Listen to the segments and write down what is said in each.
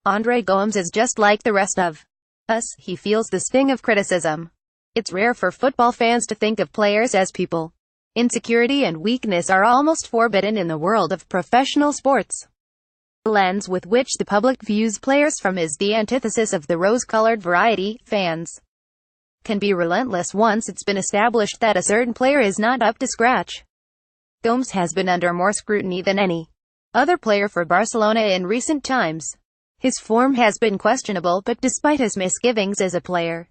Andre Gomes is just like the rest of us. He feels the sting of criticism. It's rare for football fans to think of players as people. Insecurity and weakness are almost forbidden in the world of professional sports. The lens with which the public views players from is the antithesis of the rose-colored variety. Fans can be relentless once it's been established that a certain player is not up to scratch. Gomes has been under more scrutiny than any other player for Barcelona in recent times. His form has been questionable, but despite his misgivings as a player,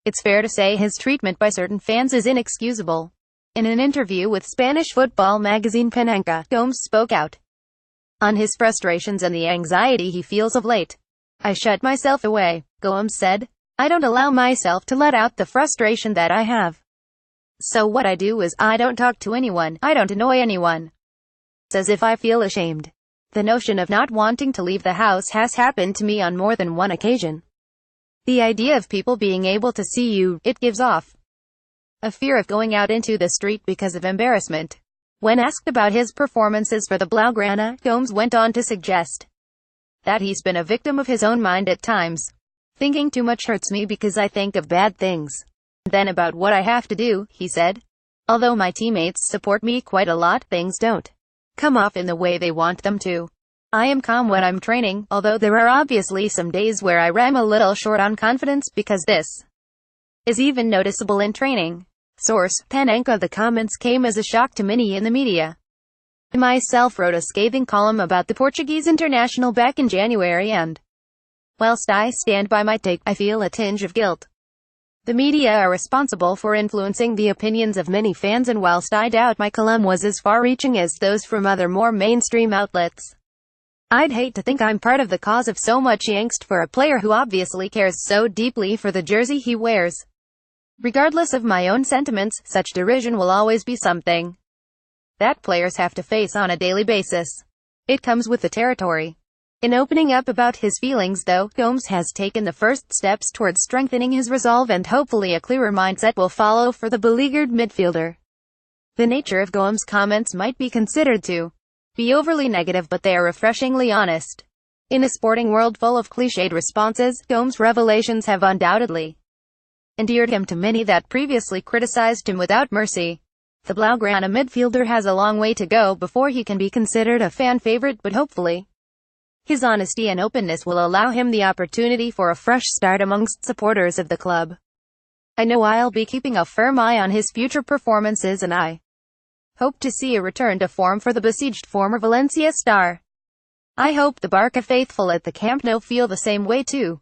it's fair to say his treatment by certain fans is inexcusable. In an interview with Spanish football magazine Panenka, Gomes spoke out on his frustrations and the anxiety he feels of late. "I shut myself away," Gomes said. "I don't allow myself to let out the frustration that I have. So what I do is, I don't talk to anyone, I don't annoy anyone. It's as if I feel ashamed. The notion of not wanting to leave the house has happened to me on more than one occasion. The idea of people being able to see you, it gives off a fear of going out into the street because of embarrassment." When asked about his performances for the Blaugrana, Gomes went on to suggest that he's been a victim of his own mind at times. "Thinking too much hurts me because I think of bad things. Then about what I have to do," he said. "Although my teammates support me quite a lot, things don't come off in the way they want them to. I am calm when I'm training, although there are obviously some days where I ram a little short on confidence because this is even noticeable in training." Source: Panenka. The comments came as a shock to many in the media. I myself wrote a scathing column about the Portuguese international back in January, and whilst I stand by my take, I feel a tinge of guilt. The media are responsible for influencing the opinions of many fans, and whilst I doubt my column was as far-reaching as those from other more mainstream outlets, I'd hate to think I'm part of the cause of so much angst for a player who obviously cares so deeply for the jersey he wears. Regardless of my own sentiments, such derision will always be something that players have to face on a daily basis. It comes with the territory. In opening up about his feelings, though, Gomes has taken the first steps towards strengthening his resolve, and hopefully a clearer mindset will follow for the beleaguered midfielder. The nature of Gomes' comments might be considered to be overly negative, but they are refreshingly honest. In a sporting world full of cliched responses, Gomes' revelations have undoubtedly endeared him to many that previously criticized him without mercy. The Blaugrana midfielder has a long way to go before he can be considered a fan favorite, but hopefully his honesty and openness will allow him the opportunity for a fresh start amongst supporters of the club. "I know I'll be keeping a firm eye on his future performances, and I hope to see a return to form for the besieged former Valencia star. I hope the Barca faithful at the Camp Nou feel the same way too."